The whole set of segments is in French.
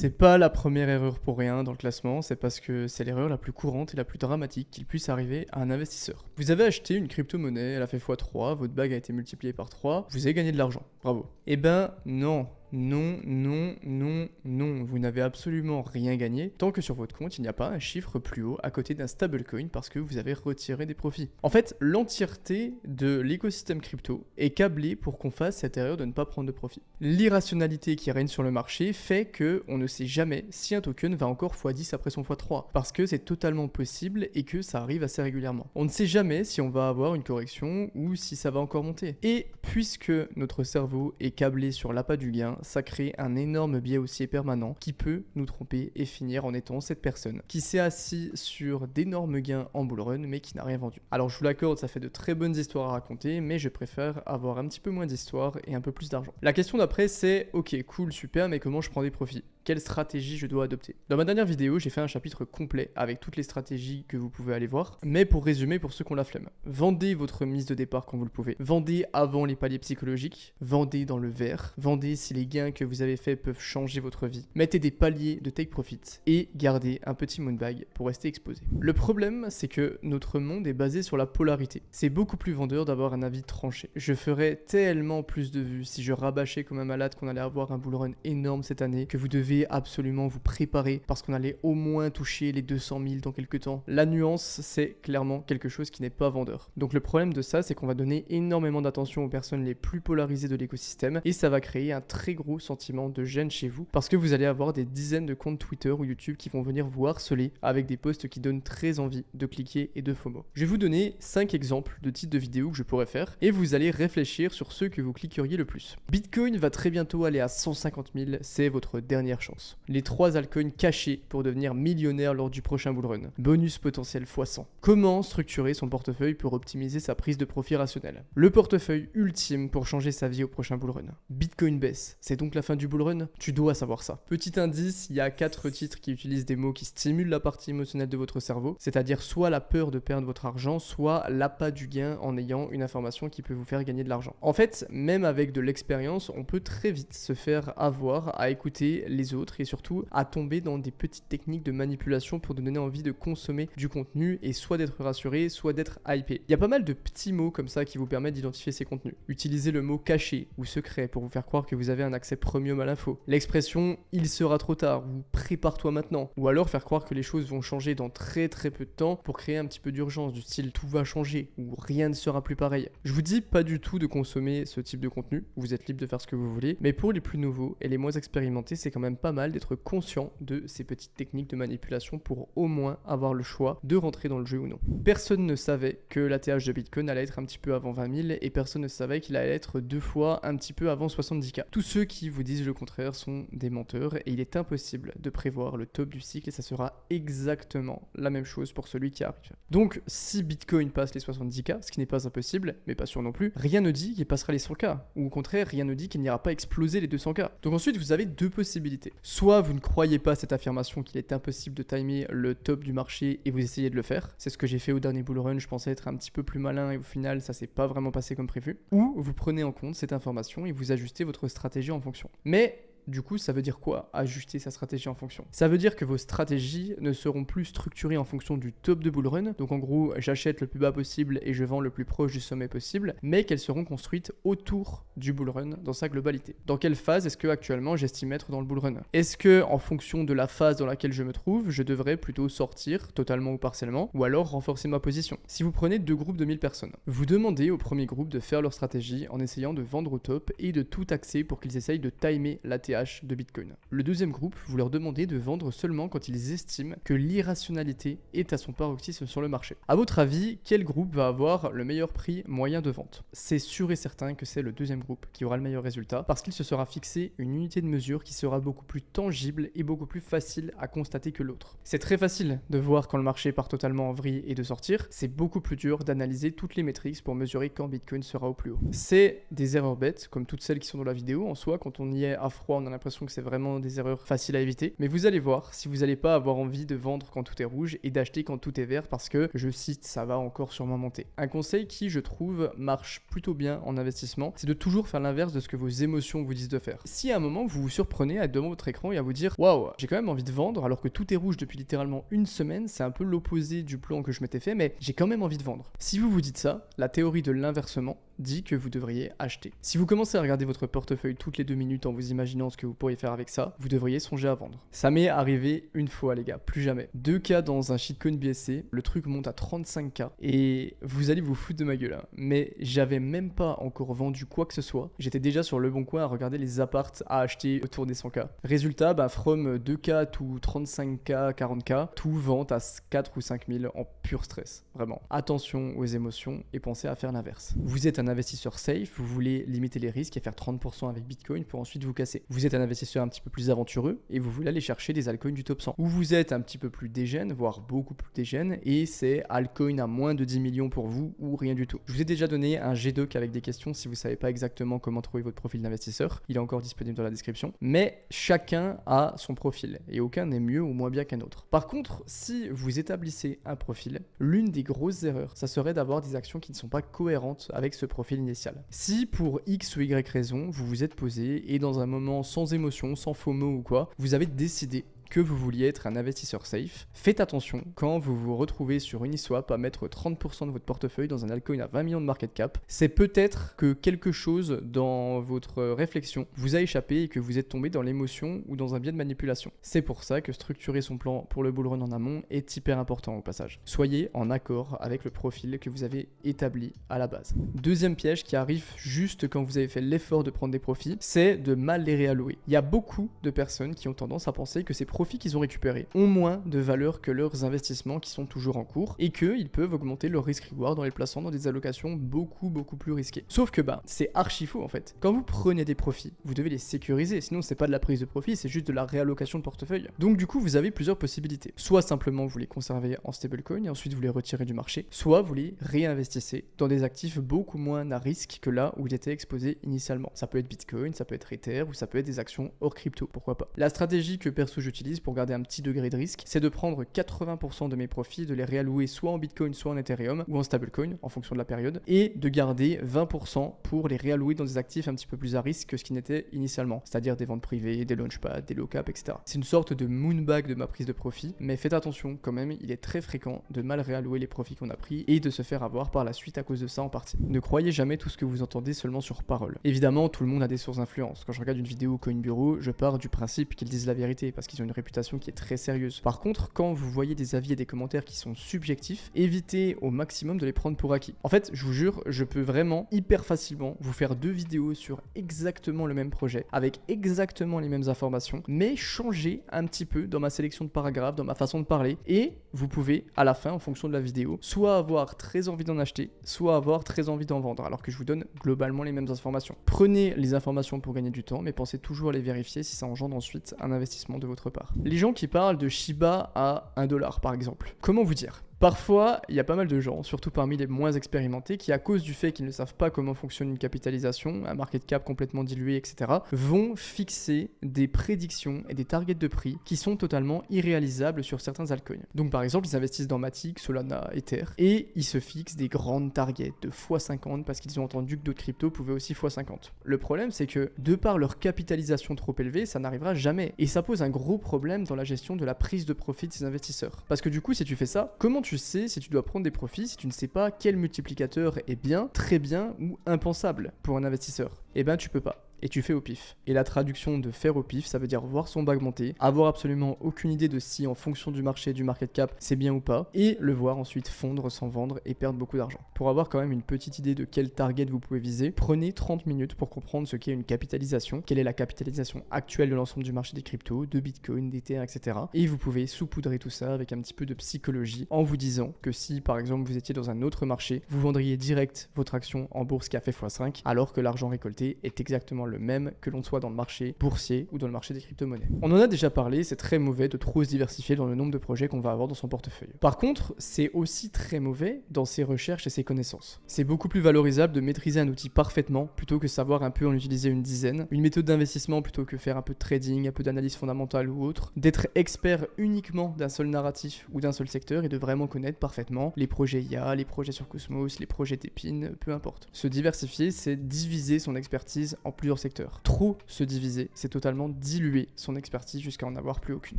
C'est pas la première erreur pour rien dans le classement, c'est parce que c'est l'erreur la plus courante et la plus dramatique qu'il puisse arriver à un investisseur. Vous avez acheté une crypto-monnaie, elle a fait x3, votre bag a été multiplié par 3, vous avez gagné de l'argent, bravo. Eh ben non. Non, non, non, non, vous n'avez absolument rien gagné tant que sur votre compte il n'y a pas un chiffre plus haut à côté d'un stablecoin parce que vous avez retiré des profits. En fait, l'entièreté de l'écosystème crypto est câblée pour qu'on fasse cette erreur de ne pas prendre de profit. L'irrationalité qui règne sur le marché fait que on ne sait jamais si un token va encore x10 après son x3 parce que c'est totalement possible et que ça arrive assez régulièrement. On ne sait jamais si on va avoir une correction ou si ça va encore monter. Et puisque notre cerveau est câblé sur l'appât du gain, ça crée un énorme biais haussier permanent qui peut nous tromper et finir en étant cette personne qui s'est assis sur d'énormes gains en bull run mais qui n'a rien vendu. Alors je vous l'accorde, ça fait de très bonnes histoires à raconter, mais je préfère avoir un petit peu moins d'histoires et un peu plus d'argent. La question d'après c'est, ok, cool, super, mais comment je prends des profits ? Quelle stratégie je dois adopter? Dans ma dernière vidéo, j'ai fait un chapitre complet avec toutes les stratégies que vous pouvez aller voir. Mais pour résumer, pour ceux qui ont la flemme, vendez votre mise de départ quand vous le pouvez. Vendez avant les paliers psychologiques. Vendez dans le vert. Vendez si les gains que vous avez faits peuvent changer votre vie. Mettez des paliers de take profit et gardez un petit moon bag pour rester exposé. Le problème, c'est que notre monde est basé sur la polarité. C'est beaucoup plus vendeur d'avoir un avis tranché. Je ferais tellement plus de vues si je rabâchais comme un malade qu'on allait avoir un bull run énorme cette année que vous devez absolument vous préparer parce qu'on allait au moins toucher les 200 000 dans quelques temps. La nuance, c'est clairement quelque chose qui n'est pas vendeur. Donc le problème de ça, c'est qu'on va donner énormément d'attention aux personnes les plus polarisées de l'écosystème et ça va créer un très gros sentiment de gêne chez vous parce que vous allez avoir des dizaines de comptes Twitter ou YouTube qui vont venir vous harceler avec des posts qui donnent très envie de cliquer et de FOMO. Je vais vous donner 5 exemples de titres de vidéos que je pourrais faire et vous allez réfléchir sur ceux que vous cliqueriez le plus. Bitcoin va très bientôt aller à 150 000, c'est votre dernière chance. Les 3 altcoins cachés pour devenir millionnaire lors du prochain bullrun. Bonus potentiel x100. Comment structurer son portefeuille pour optimiser sa prise de profit rationnelle? Le portefeuille ultime pour changer sa vie au prochain bullrun. Bitcoin baisse, c'est donc la fin du bullrun? Tu dois savoir ça. Petit indice, il y a 4 titres qui utilisent des mots qui stimulent la partie émotionnelle de votre cerveau, c'est-à-dire soit la peur de perdre votre argent, soit l'appât du gain en ayant une information qui peut vous faire gagner de l'argent. En fait, même avec de l'expérience, on peut très vite se faire avoir à écouter les autres et surtout à tomber dans des petites techniques de manipulation pour nous donner envie de consommer du contenu et soit d'être rassuré, soit d'être hypé. Il y a pas mal de petits mots comme ça qui vous permettent d'identifier ces contenus. Utilisez le mot caché ou secret pour vous faire croire que vous avez un accès premium à l'info. L'expression il sera trop tard ou prépare-toi maintenant. Ou alors faire croire que les choses vont changer dans très peu de temps pour créer un petit peu d'urgence du style tout va changer ou rien ne sera plus pareil. Je vous dis pas du tout de consommer ce type de contenu, vous êtes libre de faire ce que vous voulez, mais pour les plus nouveaux et les moins expérimentés, c'est quand même pas mal d'être conscient de ces petites techniques de manipulation pour au moins avoir le choix de rentrer dans le jeu ou non. Personne ne savait que l'ATH de Bitcoin allait être un petit peu avant 20 000 et personne ne savait qu'il allait être 2 fois un petit peu avant 70K. Tous ceux qui vous disent le contraire sont des menteurs et il est impossible de prévoir le top du cycle et ça sera exactement la même chose pour celui qui arrive. Donc si Bitcoin passe les 70K, ce qui n'est pas impossible, mais pas sûr non plus, rien ne dit qu'il passera les 100K ou au contraire rien ne dit qu'il n'ira pas exploser les 200K. Donc ensuite vous avez deux possibilités. Soit vous ne croyez pas cette affirmation qu'il est impossible de timer le top du marché et vous essayez de le faire. C'est ce que j'ai fait au dernier bull run, je pensais être un petit peu plus malin et au final ça s'est pas vraiment passé comme prévu. Ou vous prenez en compte cette information et vous ajustez votre stratégie en fonction. Mais du coup, ça veut dire quoi, ajuster sa stratégie en fonction? Ça veut dire que vos stratégies ne seront plus structurées en fonction du top de bull run. Donc en gros, j'achète le plus bas possible et je vends le plus proche du sommet possible, mais qu'elles seront construites autour du bull run dans sa globalité. Dans quelle phase est-ce que actuellement j'estime être dans le bull run? Est-ce que en fonction de la phase dans laquelle je me trouve, je devrais plutôt sortir totalement ou partiellement, ou alors renforcer ma position? Si vous prenez 2 groupes de 1000 personnes, vous demandez au premier groupe de faire leur stratégie en essayant de vendre au top et de tout axer pour qu'ils essayent de timer la de Bitcoin. Le deuxième groupe, vous leur demandez de vendre seulement quand ils estiment que l'irrationalité est à son paroxysme sur le marché. À votre avis, quel groupe va avoir le meilleur prix moyen de vente? C'est sûr et certain que c'est le deuxième groupe qui aura le meilleur résultat parce qu'il se sera fixé une unité de mesure qui sera beaucoup plus tangible et beaucoup plus facile à constater que l'autre. C'est très facile de voir quand le marché part totalement en vrille et de sortir, c'est beaucoup plus dur d'analyser toutes les métriques pour mesurer quand Bitcoin sera au plus haut. C'est des erreurs bêtes, comme toutes celles qui sont dans la vidéo, en soi quand on y est à froid on a l'impression que c'est vraiment des erreurs faciles à éviter. Mais vous allez voir si vous n'allez pas avoir envie de vendre quand tout est rouge et d'acheter quand tout est vert parce que, je cite, ça va encore sûrement monter. Un conseil qui, je trouve, marche plutôt bien en investissement, c'est de toujours faire l'inverse de ce que vos émotions vous disent de faire. Si à un moment vous vous surprenez à être devant votre écran et à vous dire waouh, j'ai quand même envie de vendre alors que tout est rouge depuis littéralement une semaine, c'est un peu l'opposé du plan que je m'étais fait, mais j'ai quand même envie de vendre. Si vous vous dites ça, la théorie de l'inversement dit que vous devriez acheter. Si vous commencez à regarder votre portefeuille toutes les 2 minutes en vous imaginant ce que vous pourriez faire avec ça, vous devriez songer à vendre. Ça m'est arrivé une fois les gars, plus jamais. 2K dans un shitcoin BSC, le truc monte à 35K et vous allez vous foutre de ma gueule, hein. Mais j'avais même pas encore vendu quoi que ce soit. J'étais déjà sur le bon coin à regarder les apparts à acheter autour des 100K. Résultat, from 2K to 35K, 40K, tout vente à 4 ou 5 000 en pur stress. Vraiment. Attention aux émotions et pensez à faire l'inverse. Vous êtes un investisseur safe, vous voulez limiter les risques et faire 30% avec Bitcoin pour ensuite vous casser. Vous êtes un investisseur un petit peu plus aventureux et vous voulez aller chercher des altcoins du top 100. Ou vous êtes un petit peu plus dégène, voire beaucoup plus dégène, et c'est altcoin à moins de 10 millions pour vous ou rien du tout. Je vous ai déjà donné un G-Doc avec des questions si vous savez pas exactement comment trouver votre profil d'investisseur. Il est encore disponible dans la description. Mais chacun a son profil et aucun n'est mieux ou moins bien qu'un autre. Par contre, si vous établissez un profil, l'une des grosses erreurs, ça serait d'avoir des actions qui ne sont pas cohérentes avec ce profil initial. Si pour X ou Y raison, vous vous êtes posé et dans un moment sans émotion, sans FOMO ou quoi, vous avez décidé que vous vouliez être un investisseur safe, faites attention quand vous vous retrouvez sur Uniswap à mettre 30% de votre portefeuille dans un altcoin à 20 millions de market cap. C'est peut-être que quelque chose dans votre réflexion vous a échappé et que vous êtes tombé dans l'émotion ou dans un biais de manipulation. C'est pour ça que structurer son plan pour le bull run en amont est hyper important au passage. Soyez en accord avec le profil que vous avez établi à la base. Deuxième piège qui arrive juste quand vous avez fait l'effort de prendre des profits, c'est de mal les réallouer. Il y a beaucoup de personnes qui ont tendance à penser que ces profits qu'ils ont récupérés ont moins de valeur que leurs investissements qui sont toujours en cours et qu'ils peuvent augmenter leur risk-reward en les plaçant dans des allocations beaucoup plus risquées. Sauf que c'est archi faux en fait. Quand vous prenez des profits, vous devez les sécuriser, sinon c'est pas de la prise de profit, c'est juste de la réallocation de portefeuille. Donc du coup vous avez plusieurs possibilités. Soit simplement vous les conservez en stablecoin et ensuite vous les retirez du marché, soit vous les réinvestissez dans des actifs beaucoup moins à risque que là où ils étaient exposés initialement. Ça peut être Bitcoin, ça peut être Ether ou ça peut être des actions hors crypto, pourquoi pas. La stratégie que perso j'utilise pour garder un petit degré de risque, c'est de prendre 80% de mes profits, de les réallouer soit en Bitcoin, soit en Ethereum ou en stablecoin en fonction de la période et de garder 20% pour les réallouer dans des actifs un petit peu plus à risque que ce qui n'était initialement, c'est-à-dire des ventes privées, des launchpads, des low-cap, etc. C'est une sorte de moonbag de ma prise de profit, mais faites attention quand même, il est très fréquent de mal réallouer les profits qu'on a pris et de se faire avoir par la suite à cause de ça en partie. Ne croyez jamais tout ce que vous entendez seulement sur parole. Évidemment, tout le monde a des sources d'influence. Quand je regarde une vidéo Coin Bureau, je pars du principe qu'ils disent la vérité parce qu'ils ont une réputation qui est très sérieuse. Par contre, quand vous voyez des avis et des commentaires qui sont subjectifs, évitez au maximum de les prendre pour acquis. En fait, je vous jure, je peux vraiment hyper facilement vous faire 2 vidéos sur exactement le même projet, avec exactement les mêmes informations, mais changer un petit peu dans ma sélection de paragraphes, dans ma façon de parler, et vous pouvez, à la fin, en fonction de la vidéo, soit avoir très envie d'en acheter, soit avoir très envie d'en vendre, alors que je vous donne globalement les mêmes informations. Prenez les informations pour gagner du temps, mais pensez toujours à les vérifier si ça engendre ensuite un investissement de votre part. Les gens qui parlent de Shiba à 1$ par exemple. Comment vous dire ? Parfois, il y a pas mal de gens, surtout parmi les moins expérimentés, qui à cause du fait qu'ils ne savent pas comment fonctionne une capitalisation, un market cap complètement dilué, etc., vont fixer des prédictions et des targets de prix qui sont totalement irréalisables sur certains altcoins. Donc par exemple, ils investissent dans Matic, Solana, Ether, et ils se fixent des grandes targets de x50 parce qu'ils ont entendu que d'autres cryptos pouvaient aussi x50. Le problème, c'est que de par leur capitalisation trop élevée, ça n'arrivera jamais. Et ça pose un gros problème dans la gestion de la prise de profit de ces investisseurs. Parce que du coup, si tu fais ça, comment tu sais si tu dois prendre des profits si tu ne sais pas quel multiplicateur est bien, très bien ou impensable pour un investisseur? Eh ben tu peux pas. Et tu fais au pif. Et la traduction de faire au pif, ça veut dire voir son bag monter, avoir absolument aucune idée de si en fonction du marché, du market cap, c'est bien ou pas, et le voir ensuite fondre sans vendre et perdre beaucoup d'argent. Pour avoir quand même une petite idée de quel target vous pouvez viser, prenez 30 minutes pour comprendre ce qu'est une capitalisation, quelle est la capitalisation actuelle de l'ensemble du marché des cryptos, de Bitcoin, d'Ether, etc. Et vous pouvez saupoudrer tout ça avec un petit peu de psychologie en vous disant que si par exemple vous étiez dans un autre marché, vous vendriez direct votre action en bourse qui a fait x5 alors que l'argent récolté est exactement le le même que l'on soit dans le marché boursier ou dans le marché des crypto-monnaies. On en a déjà parlé, c'est très mauvais de trop se diversifier dans le nombre de projets qu'on va avoir dans son portefeuille. Par contre, c'est aussi très mauvais dans ses recherches et ses connaissances. C'est beaucoup plus valorisable de maîtriser un outil parfaitement plutôt que savoir un peu en utiliser une dizaine, une méthode d'investissement plutôt que faire un peu de trading, un peu d'analyse fondamentale ou autre, d'être expert uniquement d'un seul narratif ou d'un seul secteur et de vraiment connaître parfaitement les projets IA, les projets sur Cosmos, les projets d'Epine, peu importe. Se diversifier, c'est diviser son expertise en plusieurs secteurs. Trop se diviser, c'est totalement diluer son expertise jusqu'à en avoir plus aucune.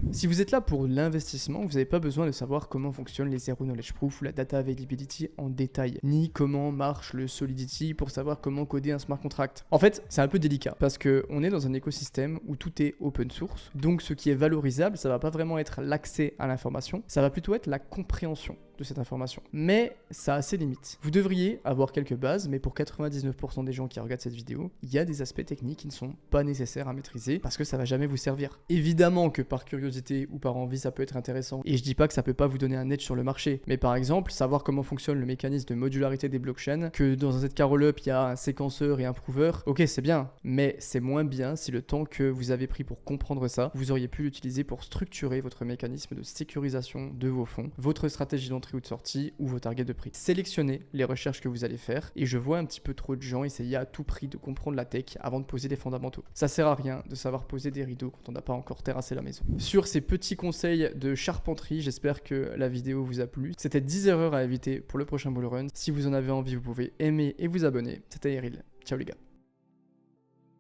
Si vous êtes là pour l'investissement, vous n'avez pas besoin de savoir comment fonctionnent les Zero Knowledge Proof ou la Data Availability en détail, ni comment marche le Solidity pour savoir comment coder un smart contract. En fait, c'est un peu délicat parce qu'on est dans un écosystème où tout est open source, donc ce qui est valorisable, ça va pas vraiment être l'accès à l'information, ça va plutôt être la compréhension de cette information. Mais ça a ses limites. Vous devriez avoir quelques bases, mais pour 99% des gens qui regardent cette vidéo, il y a des aspects techniques qui ne sont pas nécessaires à maîtriser parce que ça va jamais vous servir. Évidemment que par curiosité ou par envie, ça peut être intéressant. Et je dis pas que ça peut pas vous donner un edge sur le marché. Mais par exemple, savoir comment fonctionne le mécanisme de modularité des blockchains, que dans un ZK Rollup, il y a un séquenceur et un prover, ok, c'est bien. Mais c'est moins bien si le temps que vous avez pris pour comprendre ça, vous auriez pu l'utiliser pour structurer votre mécanisme de sécurisation de vos fonds, votre stratégie d'entrée ou de sortie ou vos targets de prix. Sélectionnez les recherches que vous allez faire et je vois un petit peu trop de gens essayer à tout prix de comprendre la tech avant de poser des fondamentaux. Ça sert à rien de savoir poser des rideaux quand on n'a pas encore terrassé la maison. Sur ces petits conseils de charpenterie, j'espère que la vidéo vous a plu. C'était 10 erreurs à éviter pour le prochain bull run. Si vous en avez envie, vous pouvez aimer et vous abonner. C'était Eril. Ciao les gars.